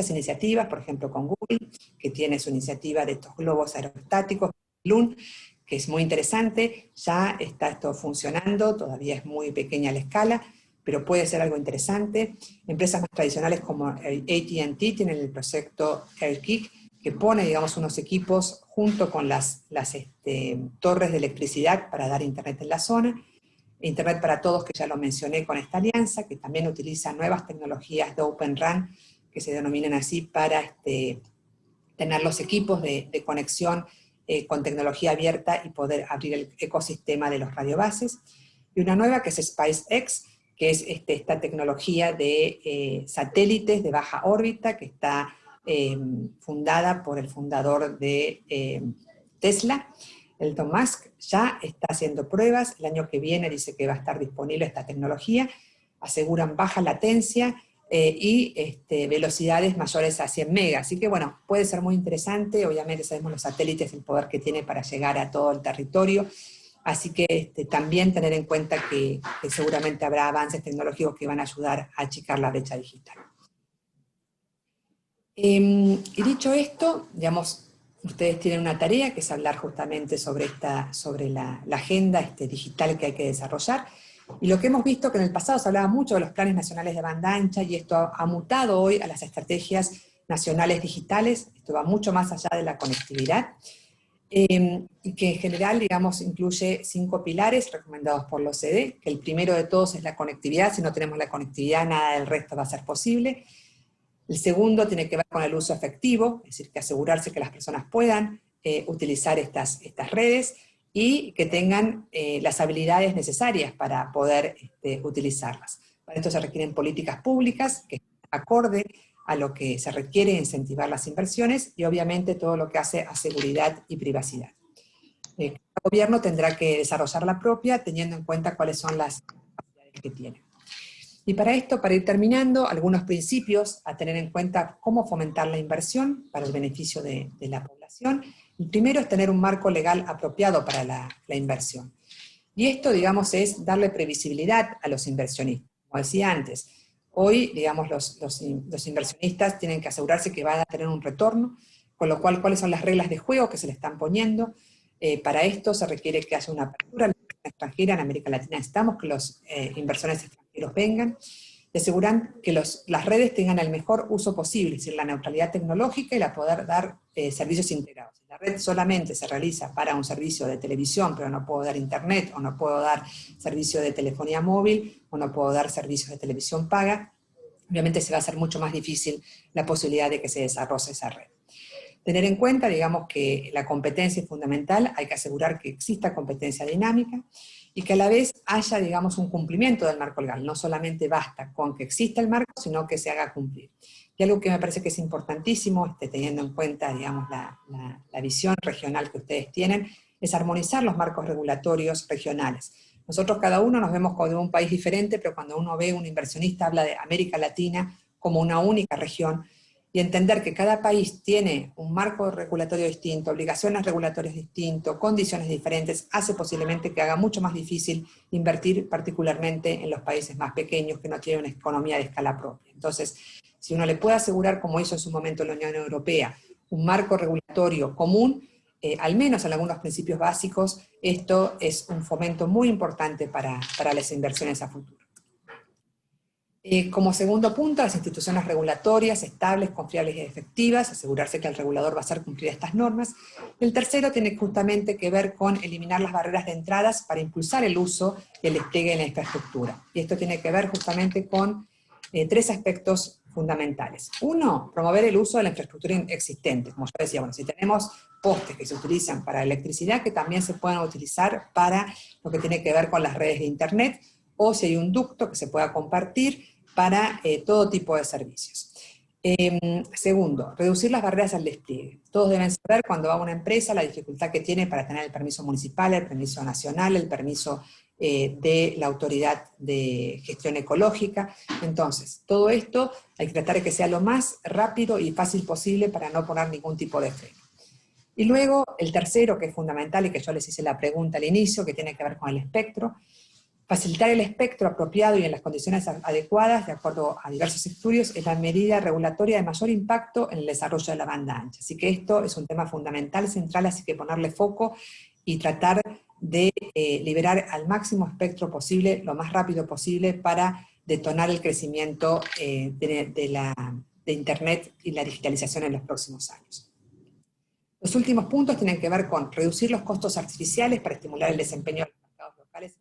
iniciativas, por ejemplo con Google, que tiene su iniciativa de estos globos aerostáticos, Loon, que es muy interesante. Ya está esto funcionando, todavía es muy pequeña la escala, pero puede ser algo interesante. Empresas más tradicionales como AT&T tienen el proyecto AirKick, que pone, digamos, unos equipos junto con las torres de electricidad para dar Internet en la zona. Internet para Todos, que ya lo mencioné con esta alianza, que también utiliza nuevas tecnologías de Open RAN, que se denominan así, para tener los equipos de conexión con tecnología abierta y poder abrir el ecosistema de los radiobases. Y una nueva que es SpaceX, que es esta tecnología de satélites de baja órbita, que está fundada por el fundador de Tesla, Elon Musk. Ya está haciendo pruebas, el año que viene dice que va a estar disponible esta tecnología, aseguran baja latencia y velocidades mayores a 100 megas, así que bueno, puede ser muy interesante. Obviamente sabemos los satélites, el poder que tiene para llegar a todo el territorio, así que también tener en cuenta que seguramente habrá avances tecnológicos que van a ayudar a achicar la brecha digital. Y dicho esto, digamos, ustedes tienen una tarea que es hablar justamente sobre la agenda digital que hay que desarrollar. Y lo que hemos visto que en el pasado se hablaba mucho de los planes nacionales de banda ancha, y esto ha mutado hoy a las estrategias nacionales digitales. Esto va mucho más allá de la conectividad, y que en general, digamos, incluye 5 pilares recomendados por la OCDE, que el primero de todos es la conectividad. Si no tenemos la conectividad, nada del resto va a ser posible. El segundo tiene que ver con el uso efectivo, es decir, que asegurarse que las personas puedan utilizar estas redes y que tengan las habilidades necesarias para poder utilizarlas. Para esto se requieren políticas públicas que acorde a lo que se requiere incentivar las inversiones, y obviamente todo lo que hace a seguridad y privacidad. Cada gobierno tendrá que desarrollar la propia, teniendo en cuenta cuáles son las capacidades que tiene. Y para esto, para ir terminando, algunos principios a tener en cuenta: cómo fomentar la inversión para el beneficio de la población. El primero es tener un marco legal apropiado para la inversión. Y esto, digamos, es darle previsibilidad a los inversionistas. Como decía antes, hoy, digamos, los inversionistas tienen que asegurarse que van a tener un retorno, con lo cual, ¿cuáles son las reglas de juego que se le están poniendo? Para esto se requiere que haya una apertura a la inversión extranjera. En América Latina estamos, que los inversores extranjeros vengan, y aseguran que las redes tengan el mejor uso posible, es decir, la neutralidad tecnológica y la poder dar servicios integrados. Si la red solamente se realiza para un servicio de televisión, pero no puedo dar internet, o no puedo dar servicio de telefonía móvil, o no puedo dar servicios de televisión paga, obviamente se va a hacer mucho más difícil la posibilidad de que se desarrolle esa red. Tener en cuenta, digamos, que la competencia es fundamental. Hay que asegurar que exista competencia dinámica y que a la vez haya, digamos, un cumplimiento del marco legal. No solamente basta con que exista el marco, sino que se haga cumplir. Y algo que me parece que es importantísimo, teniendo en cuenta, digamos, la visión regional que ustedes tienen, es armonizar los marcos regulatorios regionales. Nosotros cada uno nos vemos como de un país diferente, pero cuando uno ve un inversionista habla de América Latina como una única región, y entender que cada país tiene un marco regulatorio distinto, obligaciones regulatorias distintas, condiciones diferentes, hace posiblemente que haga mucho más difícil invertir, particularmente en los países más pequeños que no tienen una economía de escala propia. Entonces, si uno le puede asegurar, como hizo en su momento la Unión Europea, un marco regulatorio común, al menos en algunos principios básicos, esto es un fomento muy importante para las inversiones a futuro. Como segundo punto, las instituciones regulatorias estables, confiables y efectivas, asegurarse que el regulador va a hacer cumplir estas normas. El tercero tiene justamente que ver con eliminar las barreras de entradas para impulsar el uso y el despliegue de la infraestructura. Y esto tiene que ver justamente con 3 aspectos fundamentales. Uno, promover el uso de la infraestructura existente. Como yo decía, bueno, si tenemos postes que se utilizan para electricidad, que también se puedan utilizar para lo que tiene que ver con las redes de internet, o si hay un ducto que se pueda compartir para todo tipo de servicios. Segundo, reducir las barreras al despliegue. Todos deben saber, cuando va a una empresa, la dificultad que tiene para tener el permiso municipal, el permiso nacional, el permiso de la autoridad de gestión ecológica. Entonces, todo esto hay que tratar de que sea lo más rápido y fácil posible para no poner ningún tipo de freno. Y luego, el tercero, que es fundamental y que yo les hice la pregunta al inicio, que tiene que ver con el espectro: facilitar el espectro apropiado y en las condiciones adecuadas, de acuerdo a diversos estudios, es la medida regulatoria de mayor impacto en el desarrollo de la banda ancha. Así que esto es un tema fundamental, central, así que ponerle foco y tratar de liberar al máximo espectro posible, lo más rápido posible, para detonar el crecimiento de Internet y la digitalización en los próximos años. Los últimos puntos tienen que ver con reducir los costos artificiales para estimular el desempeño de los mercados locales,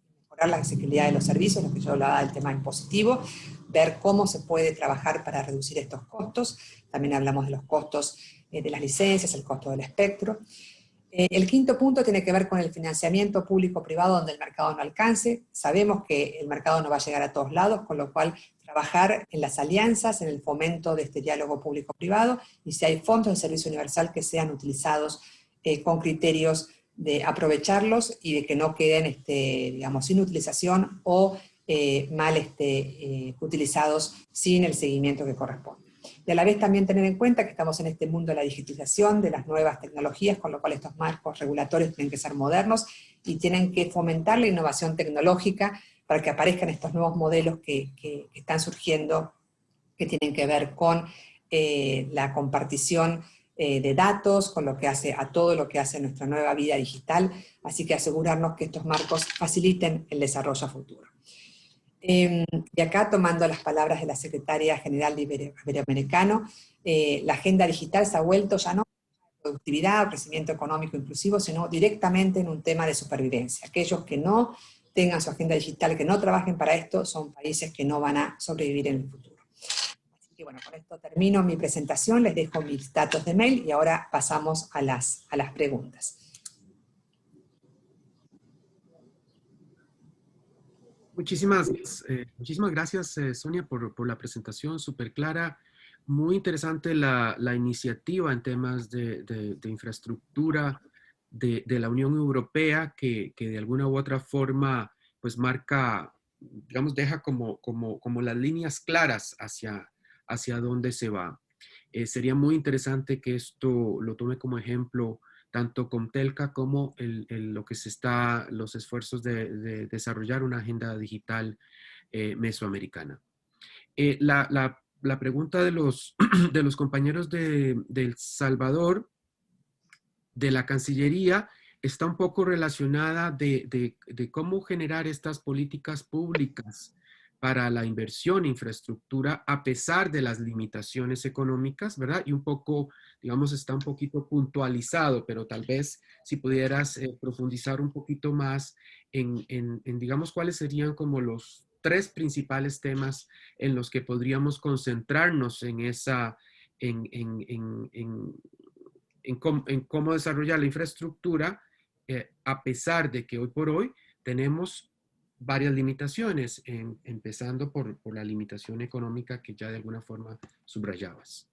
la accesibilidad de los servicios, lo que yo hablaba del tema impositivo, ver cómo se puede trabajar para reducir estos costos. También hablamos de los costos de las licencias, el costo del espectro. El quinto punto tiene que ver con el financiamiento público-privado donde el mercado no alcance. Sabemos que el mercado no va a llegar a todos lados, con lo cual trabajar en las alianzas, en el fomento de este diálogo público-privado, y si hay fondos de servicio universal, que sean utilizados con criterios de aprovecharlos y de que no queden, digamos, sin utilización o mal utilizados sin el seguimiento que corresponde. Y a la vez también tener en cuenta que estamos en este mundo de la digitalización, de las nuevas tecnologías, con lo cual estos marcos regulatorios tienen que ser modernos y tienen que fomentar la innovación tecnológica para que aparezcan estos nuevos modelos que están surgiendo, que tienen que ver con la compartición de datos, con lo que hace a todo lo que hace nuestra nueva vida digital, así que asegurarnos que estos marcos faciliten el desarrollo a futuro. Y acá, tomando las palabras de la Secretaria General de Iberoamericano, la agenda digital se ha vuelto ya no productividad o crecimiento económico inclusivo, sino directamente en un tema de supervivencia. Aquellos que no tengan su agenda digital, que no trabajen para esto, son países que no van a sobrevivir en el futuro. Así que bueno, con esto termino mi presentación, les dejo mis datos de mail y ahora pasamos a las preguntas. Muchísimas gracias, Sonia, por la presentación súper clara. Muy interesante la iniciativa en temas de infraestructura de la Unión Europea, que de alguna u otra forma pues marca, digamos, deja como las líneas claras hacia dónde se va. Sería muy interesante que esto lo tome como ejemplo tanto con Telca como los esfuerzos de desarrollar una agenda digital mesoamericana. La pregunta de los compañeros de El Salvador, de la Cancillería, está un poco relacionada de cómo generar estas políticas públicas para la inversión en infraestructura a pesar de las limitaciones económicas, ¿verdad? Y un poco, digamos, está un poquito puntualizado, pero tal vez si pudieras profundizar un poquito más en, digamos, cuáles serían como los 3 principales temas en los que podríamos concentrarnos en cómo desarrollar la infraestructura, a pesar de que hoy por hoy tenemos varias limitaciones, empezando por la limitación económica que ya de alguna forma subrayabas.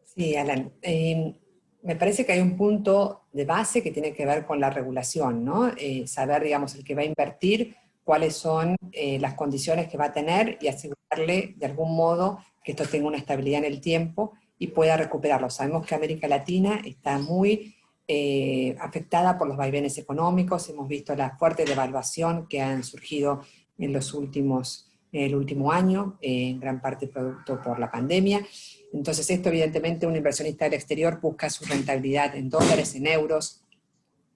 Sí, Alan. Me parece que hay un punto de base que tiene que ver con la regulación, ¿no? Saber, digamos, el que va a invertir, cuáles son las condiciones que va a tener y asegurarle de algún modo que esto tenga una estabilidad en el tiempo y pueda recuperarlo. Sabemos que América Latina está muy afectada por los vaivenes económicos, hemos visto la fuerte devaluación que han surgido en el último año, en gran parte producto por la pandemia. Entonces esto evidentemente un inversionista del exterior busca su rentabilidad en dólares, en euros,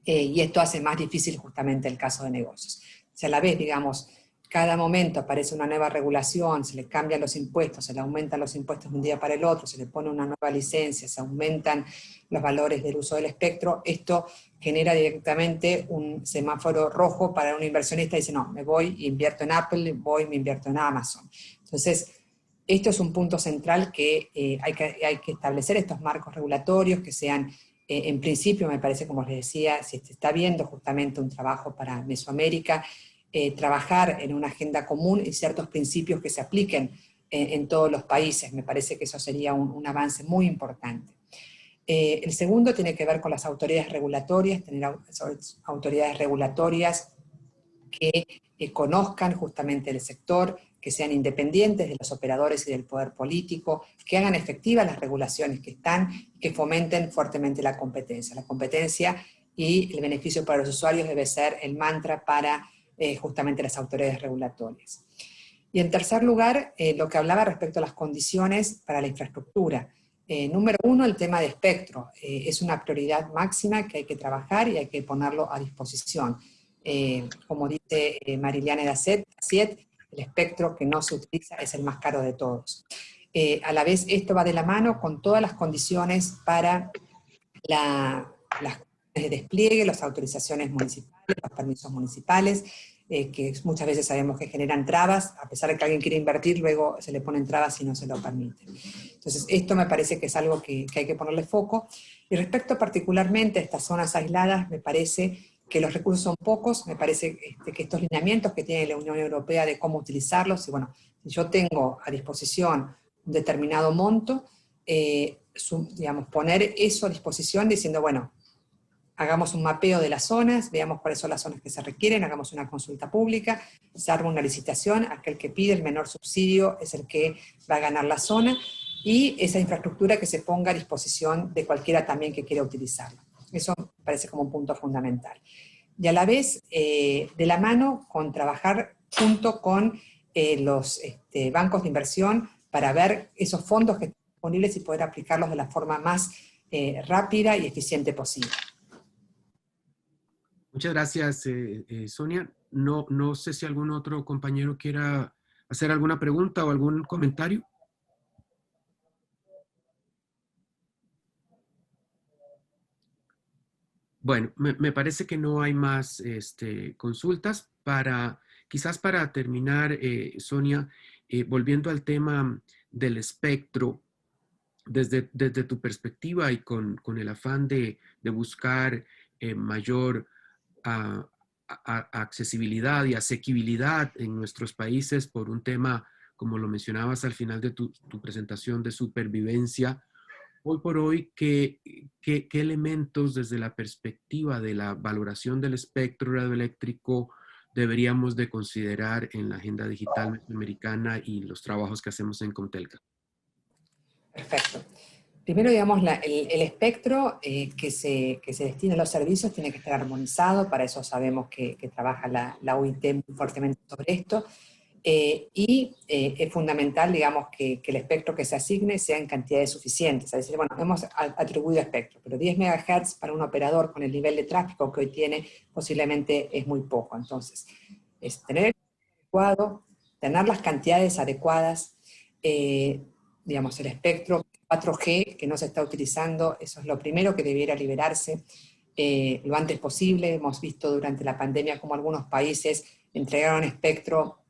y esto hace más difícil justamente el caso de negocios. Si a la vez, digamos, cada momento aparece una nueva regulación, se le cambian los impuestos, se le aumentan los impuestos de un día para el otro, se le pone una nueva licencia, se aumentan los valores del uso del espectro, esto genera directamente un semáforo rojo para un inversionista y dice, no, me voy, invierto en Apple, me invierto en Amazon. Entonces, esto es un punto central que hay que establecer estos marcos regulatorios que sean, en principio, me parece, como les decía, si se está viendo justamente un trabajo para Mesoamérica, trabajar en una agenda común y ciertos principios que se apliquen en todos los países. Me parece que eso sería un avance muy importante. El segundo tiene que ver con las autoridades regulatorias, tener autoridades regulatorias que conozcan justamente el sector, que sean independientes de los operadores y del poder político, que hagan efectivas las regulaciones que están, que fomenten fuertemente la competencia. La competencia y el beneficio para los usuarios debe ser el mantra para justamente las autoridades regulatorias. Y en tercer lugar, lo que hablaba respecto a las condiciones para la infraestructura. Número 1, el tema de espectro. Es una prioridad máxima que hay que trabajar y hay que ponerlo a disposición. Como dice Mariliane Daciet, el espectro que no se utiliza es el más caro de todos. A la vez, esto va de la mano con todas las condiciones para las de despliegue, las autorizaciones municipales, los permisos municipales, que muchas veces sabemos que generan trabas, a pesar de que alguien quiere invertir, luego se le ponen trabas y no se lo permiten. Entonces, esto me parece que es algo que hay que ponerle foco. Y respecto particularmente a estas zonas aisladas, me parece que los recursos son pocos, me parece que estos lineamientos que tiene la Unión Europea de cómo utilizarlos, y bueno, si yo tengo a disposición un determinado monto, digamos, poner eso a disposición diciendo, bueno, hagamos un mapeo de las zonas, veamos cuáles son las zonas que se requieren, hagamos una consulta pública, se arma una licitación, aquel que pide el menor subsidio es el que va a ganar la zona, y esa infraestructura que se ponga a disposición de cualquiera también que quiera utilizarla. Eso me parece como un punto fundamental. Y a la vez, de la mano con trabajar junto con los bancos de inversión para ver esos fondos que están disponibles y poder aplicarlos de la forma más rápida y eficiente posible. Muchas gracias, Sonia. No sé si algún otro compañero quiera hacer alguna pregunta o algún comentario. Bueno, me parece que no hay más consultas. Quizás para terminar, Sonia, volviendo al tema del espectro, desde tu perspectiva y con el afán de buscar mayor accesibilidad y asequibilidad en nuestros países por un tema, como lo mencionabas al final de tu presentación, de supervivencia. Hoy por hoy, ¿qué elementos desde la perspectiva de la valoración del espectro radioeléctrico deberíamos de considerar en la agenda digital mesoamericana y los trabajos que hacemos en Comtelca? Perfecto. Primero, digamos, el espectro que se destina a los servicios tiene que estar armonizado, para eso sabemos que trabaja la UIT muy fuertemente sobre esto, y es fundamental, digamos, que el espectro que se asigne sea en cantidades suficientes. Es decir, bueno, hemos atribuido espectro, pero 10 MHz para un operador con el nivel de tráfico que hoy tiene posiblemente es muy poco. Entonces, es tener el adecuado, tener las cantidades adecuadas, digamos, el espectro 4G que no se está utilizando, eso es lo primero que debiera liberarse lo antes posible. Hemos visto durante la pandemia cómo algunos países entregaron espectro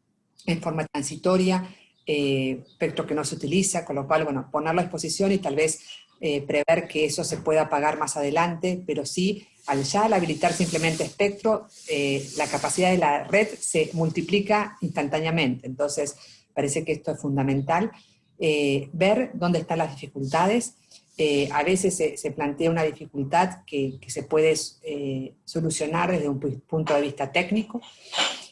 en forma transitoria, espectro que no se utiliza, con lo cual, bueno, ponerlo a disposición y tal vez prever que eso se pueda pagar más adelante, pero sí, al habilitar simplemente espectro, la capacidad de la red se multiplica instantáneamente. Entonces, parece que esto es fundamental. Ver dónde están las dificultades. A veces se plantea una dificultad que se puede solucionar desde un punto de vista técnico,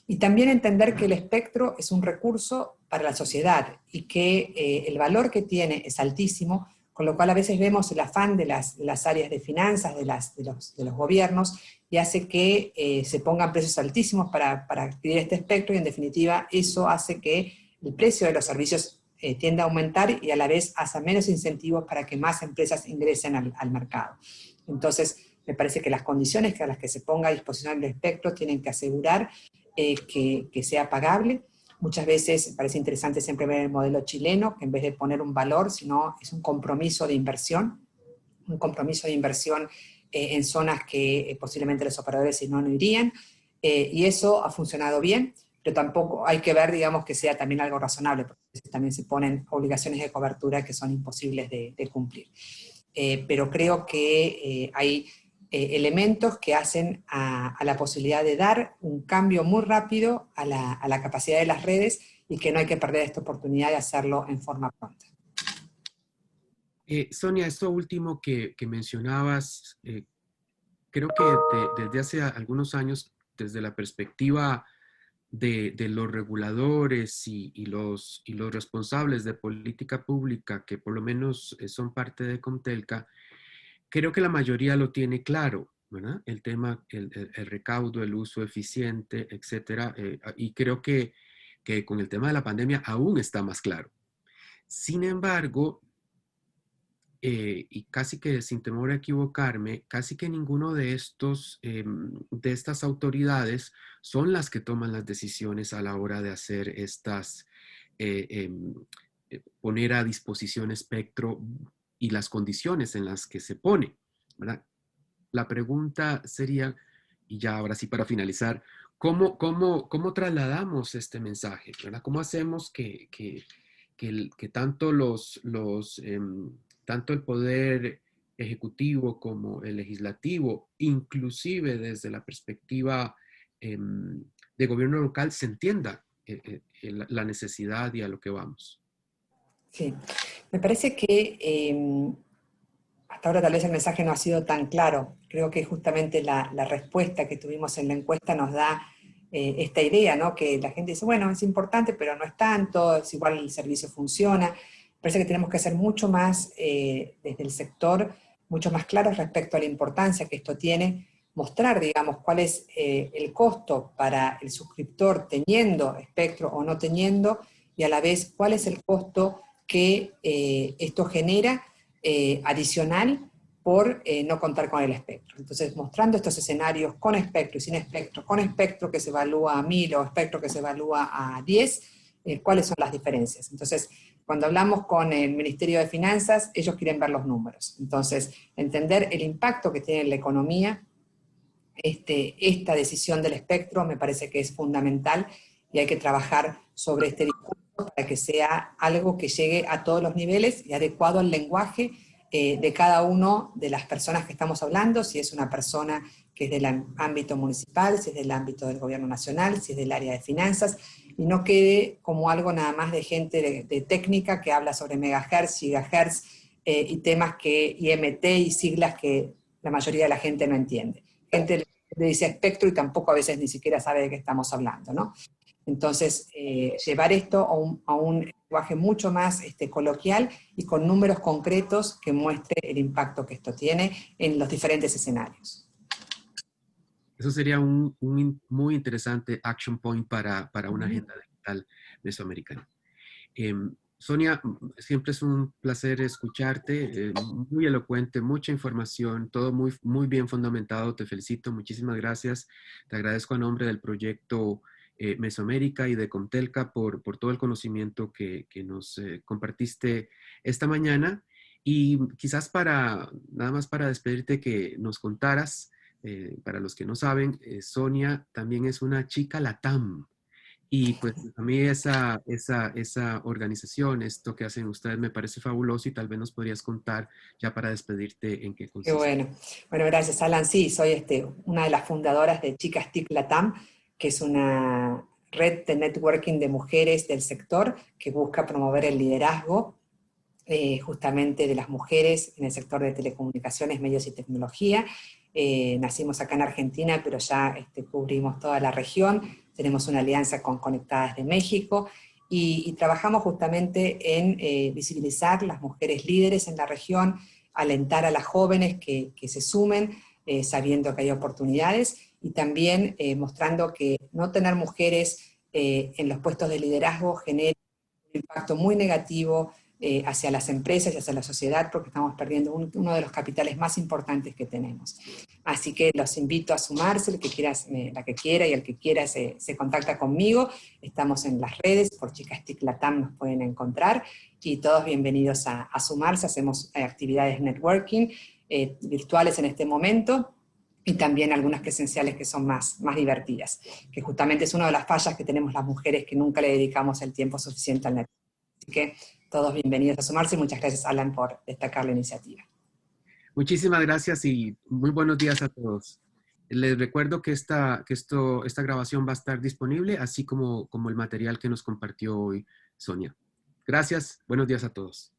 y también entender que el espectro es un recurso para la sociedad y que el valor que tiene es altísimo, con lo cual a veces vemos el afán de las áreas de finanzas, de los gobiernos, y hace que se pongan precios altísimos para adquirir este espectro, y en definitiva eso hace que el precio de los servicios tiende a aumentar y a la vez hace menos incentivos para que más empresas ingresen al mercado. Entonces, me parece que las condiciones a las que se ponga a disposición el espectro tienen que asegurar que sea pagable. Muchas veces me parece interesante siempre ver el modelo chileno, que en vez de poner un valor, sino es un compromiso de inversión en zonas que posiblemente los operadores si no irían, y eso ha funcionado bien, pero tampoco hay que ver, digamos, que sea también algo razonable, porque también se ponen obligaciones de cobertura que son imposibles de cumplir. Pero creo que hay elementos que hacen a la posibilidad de dar un cambio muy rápido a la capacidad de las redes, y que no hay que perder esta oportunidad de hacerlo en forma pronta. Sonia, esto último que mencionabas, creo que desde hace algunos años, desde la perspectiva de los reguladores y los responsables de política pública, que por lo menos son parte de Comtelca, creo que la mayoría lo tiene claro, ¿verdad? El tema, el recaudo, el uso eficiente, etcétera. Y creo que con el tema de la pandemia aún está más claro. Sin embargo, y casi que sin temor a equivocarme, casi que ninguno de estas autoridades son las que toman las decisiones a la hora de hacer poner a disposición espectro y las condiciones en las que se pone, ¿verdad? La pregunta sería, y ya ahora sí para finalizar, ¿cómo trasladamos este mensaje, ¿verdad? ¿Cómo hacemos que tanto tanto el poder ejecutivo como el legislativo, inclusive desde la perspectiva de gobierno local, se entienda la necesidad y a lo que vamos? Sí, me parece que hasta ahora tal vez el mensaje no ha sido tan claro. Creo que justamente la respuesta que tuvimos en la encuesta nos da esta idea, ¿no? Que la gente dice, bueno, es importante, pero no es tanto, es igual el servicio funciona. Me parece que tenemos que ser mucho más, desde el sector, mucho más claros respecto a la importancia que esto tiene, mostrar, digamos, cuál es el costo para el suscriptor teniendo espectro o no teniendo, y a la vez cuál es el costo que esto genera adicional por no contar con el espectro. Entonces, mostrando estos escenarios con espectro y sin espectro, con espectro que se evalúa a 1000 o espectro que se evalúa a 10, ¿cuáles son las diferencias? Entonces, cuando hablamos con el Ministerio de Finanzas, ellos quieren ver los números. Entonces, entender el impacto que tiene en la economía esta decisión del espectro me parece que es fundamental y hay que trabajar sobre este discurso para que sea algo que llegue a todos los niveles y adecuado al lenguaje de cada una de las personas que estamos hablando, si es una persona que es del ámbito municipal, si es del ámbito del gobierno nacional, si es del área de finanzas, y no quede como algo nada más de gente de técnica que habla sobre megahertz, gigahertz y temas que IMT y siglas que la mayoría de la gente no entiende. Gente le dice espectro y tampoco a veces ni siquiera sabe de qué estamos hablando, ¿no? Entonces, llevar esto a un lenguaje mucho más coloquial y con números concretos que muestre el impacto que esto tiene en los diferentes escenarios. Eso sería un muy interesante action point para una agenda digital mesoamericana. Sonia, siempre es un placer escucharte, muy elocuente, mucha información, todo muy, muy bien fundamentado, te felicito, muchísimas gracias. Te agradezco a nombre del proyecto Mesoamérica y de Comtelca por todo el conocimiento que nos compartiste esta mañana. Y quizás nada más para despedirte, que nos contaras, para los que no saben, Sonia también es una chica LATAM. Y pues a mí esa organización, esto que hacen ustedes me parece fabuloso y tal vez nos podrías contar ya para despedirte en qué Qué consiste. bueno. Bueno, gracias, Alan. Sí, soy una de las fundadoras de Chicas TIC LATAM, que es una red de networking de mujeres del sector que busca promover el liderazgo justamente de las mujeres en el sector de telecomunicaciones, medios y tecnología. Nacimos acá en Argentina, pero ya cubrimos toda la región. Tenemos una alianza con Conectadas de México y trabajamos justamente en visibilizar las mujeres líderes en la región, alentar a las jóvenes que se sumen, sabiendo que hay oportunidades, y también mostrando que no tener mujeres en los puestos de liderazgo genera un impacto muy negativo hacia las empresas y hacia la sociedad, porque estamos perdiendo uno de los capitales más importantes que tenemos. Así que los invito a sumarse, la que quiera y el que quiera se contacta conmigo. Estamos en las redes, por Chicas TIC LATAM nos pueden encontrar, y todos bienvenidos a sumarse. Hacemos actividades networking virtuales en este momento, y también algunas presenciales que son más divertidas, que justamente es una de las fallas que tenemos las mujeres, que nunca le dedicamos el tiempo suficiente al networking. Así que todos bienvenidos a sumarse, y muchas gracias, Alan, por destacar la iniciativa. Muchísimas gracias y muy buenos días a todos. Les recuerdo que esta grabación va a estar disponible, así como el material que nos compartió hoy Sonia. Gracias, buenos días a todos.